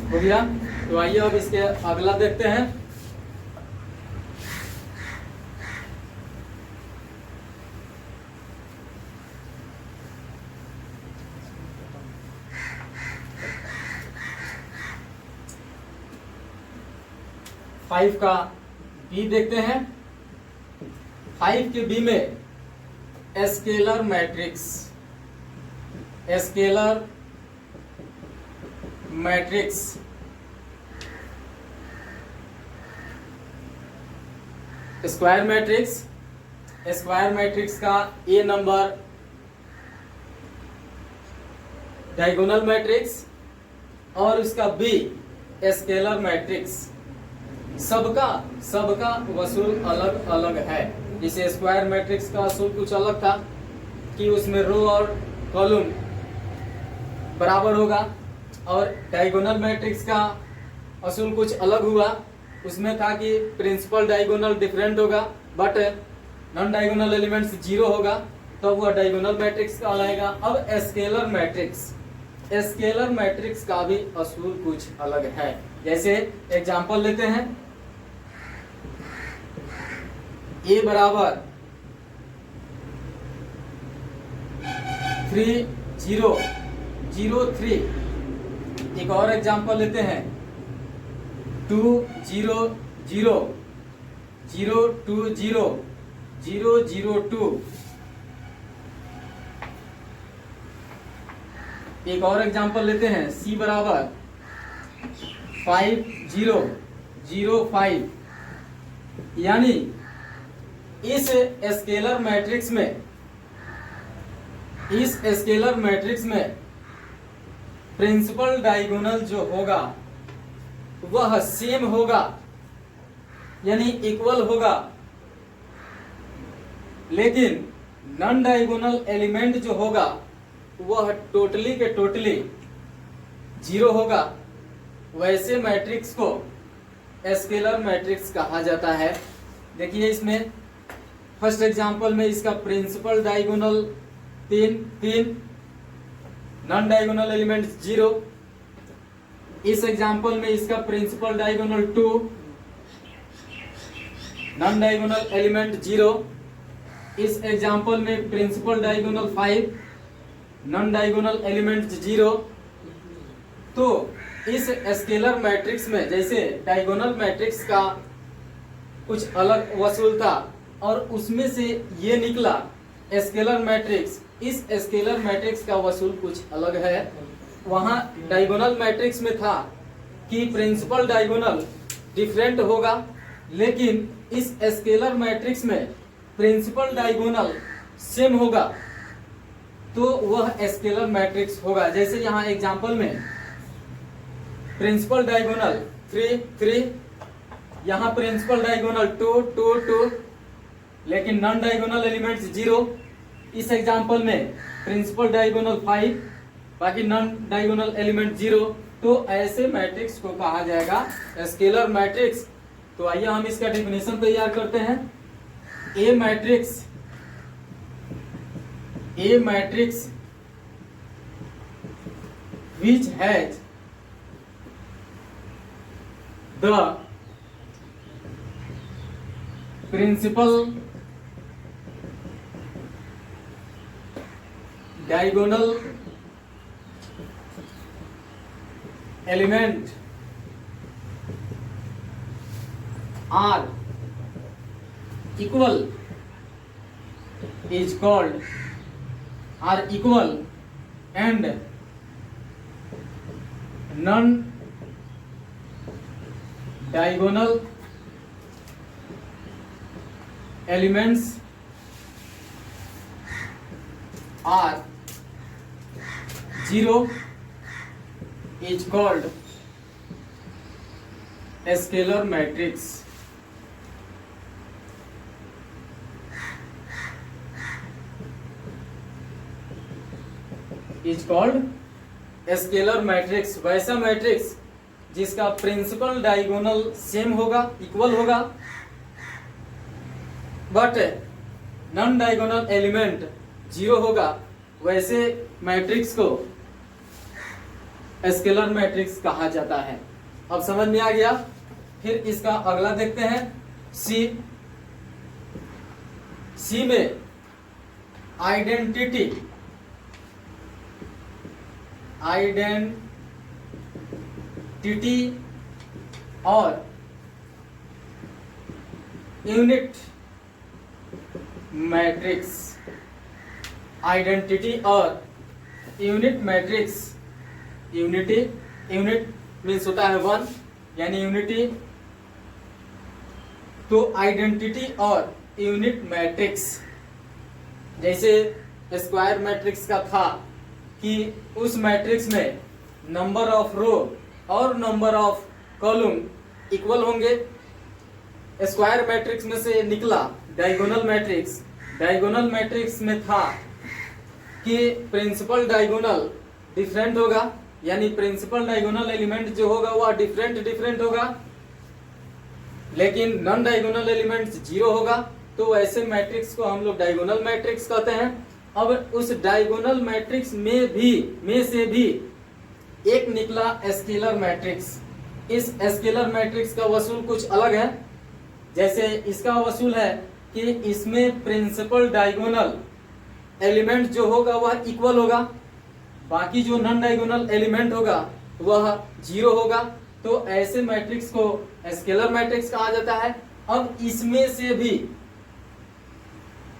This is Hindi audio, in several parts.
हो गया। तो आइए अब इसके अगला देखते हैं। फाइव का बी देखते हैं। 5 के बी में scalar matrix, scalar matrix square matrix, square matrix का ए नंबर डायगोनल मैट्रिक्स और उसका बी स्केलर मैट्रिक्स, सबका वसूल अलग अलग है। जैसे स्क्वायर मैट्रिक्स का वसूल कुछ अलग था कि उसमें रो और कॉलम बराबर होगा, और डायगोनल मैट्रिक्स का वसूल कुछ अलग हुआ, उसमें था कि प्रिंसिपल डायगोनल डिफरेंट होगा but non diagonal elements zero होगा, तो वह डायगोनल मैट्रिक्स कहलाएगा। अब स्केलर मैट्रिक्स, स्केलर मैट्रिक्स का भी असूल कुछ अलग है। जैसे एग्जांपल लेते हैं, ए बराबर 3 0 0 3। एक और एग्जांपल लेते हैं, 2 0 0 0 2 0 0 0 2। एक और एग्जांपल लेते हैं, सी बराबर 5 0 0 5। यानी इस स्केलर मैट्रिक्स में, इस स्केलर मैट्रिक्स में प्रिंसिपल डायगोनल जो होगा वह सेम होगा, यानी इक्वल होगा, लेकिन नॉन डायगोनल एलिमेंट जो होगा वह टोटली के टोटली जीरो होगा। वैसे मैट्रिक्स को स्केलर मैट्रिक्स कहा जाता है। देखिए इसमें फर्स्ट एग्जांपल में इसका principal diagonal 3 non diagonal element 0। इस एग्जांपल में इसका principal diagonal 2 non diagonal element 0। इस एग्जांपल में principal diagonal 5 non diagonal element 0। तो इस स्केलर मैट्रिक्स में जैसे डायगोनल मैट्रिक्स का कुछ अलग वसूल था और उसमें से ये निकला स्केलर मैट्रिक्स, इस स्केलर मैट्रिक्स का वसूल कुछ अलग है। वहां डायगोनल मैट्रिक्स में था कि प्रिंसिपल डायगोनल डिफरेंट होगा, लेकिन इस स्केलर मैट्रिक्स में प्रिंसिपल डायगोनल सेम होगा, तो वह स्केलर मैट्रिक्स होगा। जैसे यहाँ एग्जांपल में प्रिंसिपल डायगोनल 3 3, यहाँ प्रिंसिपल डायगोनल 2 2 2, लेकिन नॉन डायगोनल एलिमेंट्स 0। इस एग्जांपल में प्रिंसिपल डायगोनल 5, बाकी नॉन डायगोनल एलिमेंट 0। तो ऐसे मैट्रिक्स को कहा जाएगा स्केलर मैट्रिक्स। तो आइए हम इसका डेफिनेशन तैयार करते हैं। ए matrix which has the principal diagonal element are equal is called are equal and non diagonal elements are 0 is called a scalar matrix. Is called a scalar matrix. वैसा मैट्रिक्स जिसका प्रिंसिपल डायगोनल सेम होगा, इक्वल होगा, बट नॉन डायगोनल एलिमेंट 0 होगा, वैसे मैट्रिक्स को स्केलर मैट्रिक्स कहा जाता है। अब समझ में आ गया। फिर इसका अगला देखते हैं, सी में आइडेंटिटी और यूनिट मैट्रिक्स। आइडेंटिटी और यूनिट मैट्रिक्स। यूनिट मीन्स होता है 1 यानी यूनिटी। तो आइडेंटिटी और यूनिट मैट्रिक्स, जैसे स्क्वायर मैट्रिक्स का था कि उस मैट्रिक्स में नंबर ऑफ रो और नंबर ऑफ कॉलम इक्वल होंगे। स्क्वायर मैट्रिक्स में से निकला डायगोनल मैट्रिक्स। डायगोनल मैट्रिक्स में था कि प्रिंसिपल डायगोनल डिफरेंट होगा, यानी प्रिंसिपल डायगोनल एलिमेंट जो होगा वह डिफरेंट होगा, लेकिन नॉन डायगोनल एलिमेंट 0 होगा। तो ऐसे मैट्रिक्स को हम लोग डायगोनल मैट्रिक्स कहते हैं। अब उस डायगोनल मैट्रिक्स में से भी एक निकला स्केलर मैट्रिक्स। इस स्केलर मैट्रिक्स का वसूल कुछ अलग है। जैसे इसका वसूल है कि इसमें प्रिंसिपल डायगोनल एलिमेंट जो होगा वह इक्वल होगा, बाकी जो नॉन डायगोनल एलिमेंट होगा वह 0 होगा। तो ऐसे मैट्रिक्स को स्केलर मैट्रिक्स कहा जाता है। अब इसमें से भी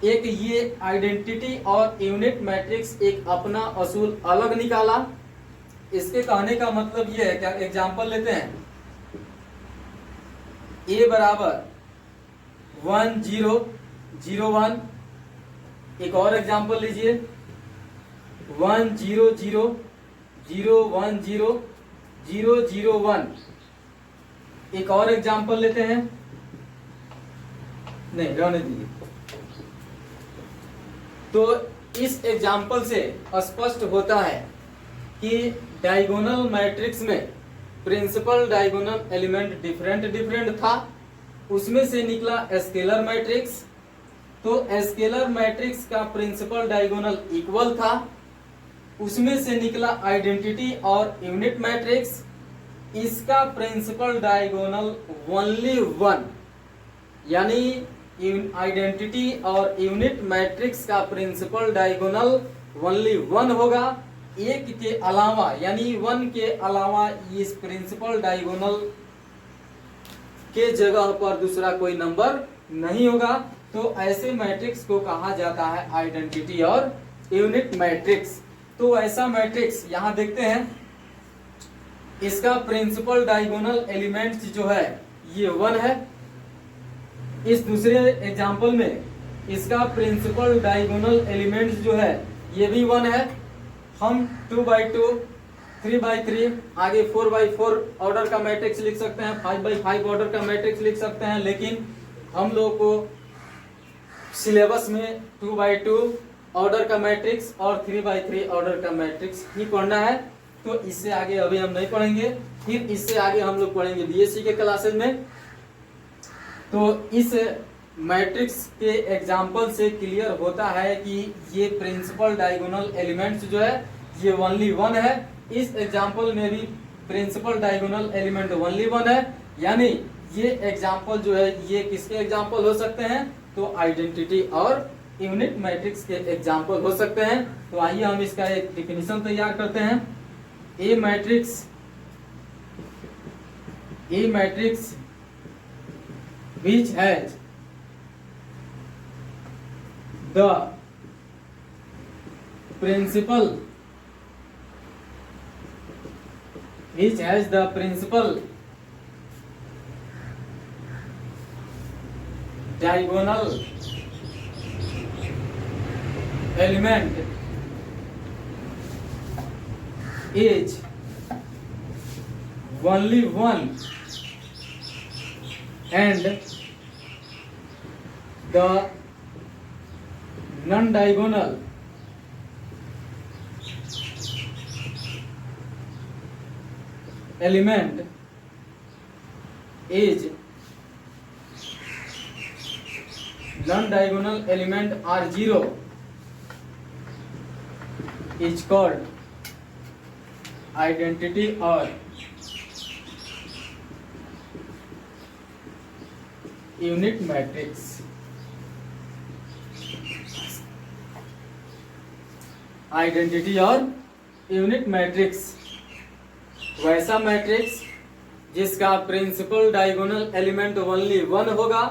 एक ये आइडेंटिटी और यूनिट मैट्रिक्स एक अपना असूल अलग निकाला। इसके कहने का मतलब ये है, क्या एग्जांपल लेते हैं, A बराबर 1 0 0 1। एक और एग्जांपल लीजिए 1 0 0 0 1 0 0 0 1। एक और एग्जांपल लेते हैं, नहीं रहने दीजिए। तो इस एग्जांपल से स्पष्ट होता है कि डायगोनल मैट्रिक्स में प्रिंसिपल डायगोनल एलिमेंट डिफरेंट था, उसमें से निकला स्केलर मैट्रिक्स। तो स्केलर मैट्रिक्स का प्रिंसिपल डायगोनल इक्वल था, उसमें से निकला आइडेंटिटी और यूनिट मैट्रिक्स। इसका प्रिंसिपल डायगोनल ओनली 1, यानी आइडेंटिटी और यूनिट मैट्रिक्स का प्रिंसिपल डायगोनल ओनली 1 होगा। एक के अलावा यानी 1 के अलावा इस प्रिंसिपल डायगोनल के जगह पर दूसरा कोई नंबर नहीं होगा। तो ऐसे मैट्रिक्स को कहा जाता है आइडेंटिटी और यूनिट मैट्रिक्स। तो ऐसा मैट्रिक्स यहां देखते हैं, इसका प्रिंसिपल डायगोनल एलिमेंट जो है ये 1 है। इस दूसरे एग्जांपल में इसका प्रिंसिपल डायगोनल एलिमेंट जो है ये भी 1 है। हम 2 by 2, 3 by 3, आगे 4 by 4 ऑर्डर का मैट्रिक्स लिख सकते हैं, 5 by 5 ऑर्डर का मैट्रिक्स लिख सकते हैं, लेकिन हम लोग को सिलेबस में 2 by 2 ऑर्डर का मैट्रिक्स और 3 by 3 ऑर्डर का मैट्रिक्स ही पढ़ना है। तो इससे आगे अभी हम नहीं पढ़ेंगे, फिर इससे आगे हम लोग पढ़ेंगे बीएससी के क्लासेज में। तो इस मैट्रिक्स के एग्जाम्पल से क्लियर होता है कि ये प्रिंसिपल डायगोनल एलिमेंट्स जो है ये ओनली 1 है। इस एग्जाम्पल में भी प्रिंसिपल डायगोनल एलिमेंट ओनली 1 है, यानी ये एग्जाम्पल जो है ये किसके एग्जाम्पल हो सकते हैं, तो आइडेंटिटी और यूनिट मैट्रिक्स के एग्जाम्पल हो सकते हैं। तो आइए हम इसका एक डिफिनीशन तैयार करते हैं। ए matrix which has the principal diagonal element is only 1 and the non-diagonal element is non-diagonal element are 0 is called identity और यूनिट मैट्रिक्स। आइडेंटिटी और यूनिट मैट्रिक्स वैसा मैट्रिक्स जिसका प्रिंसिपल डायगोनल एलिमेंट ओनली 1 होगा,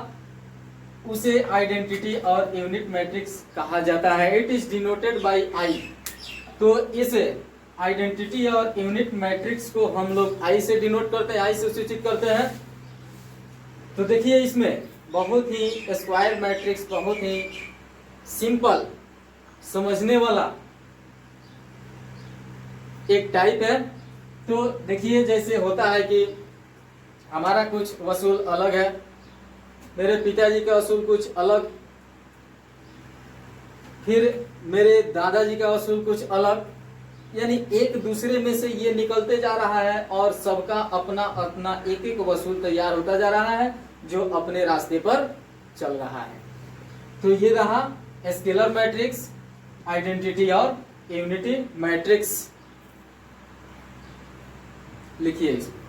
उसे आइडेंटिटी और यूनिट मैट्रिक्स कहा जाता है। इट इज डिनोटेड बाय आई। तो इस आइडेंटिटी और यूनिट मैट्रिक्स को हम लोग आई से डिनोट करते हैं, आई से सूचित करते हैं। तो देखिए इसमें बहुत ही स्क्वायर मैट्रिक्स, बहुत ही सिंपल समझने वाला एक टाइप है। तो देखिए जैसे होता है कि हमारा कुछ वसूल अलग है, मेरे पिताजी का वसूल कुछ अलग, फिर मेरे दादाजी का वसूल कुछ अलग, यानी एक दूसरे में से ये निकलते जा रहा है और सबका अपना अपना एक एक वसूल तैयार होता जा रहा है जो अपने रास्ते पर चल रहा है। तो ये रहा स्केलर मैट्रिक्स, आइडेंटिटी और यूनिटी मैट्रिक्स। लिखिए इसको।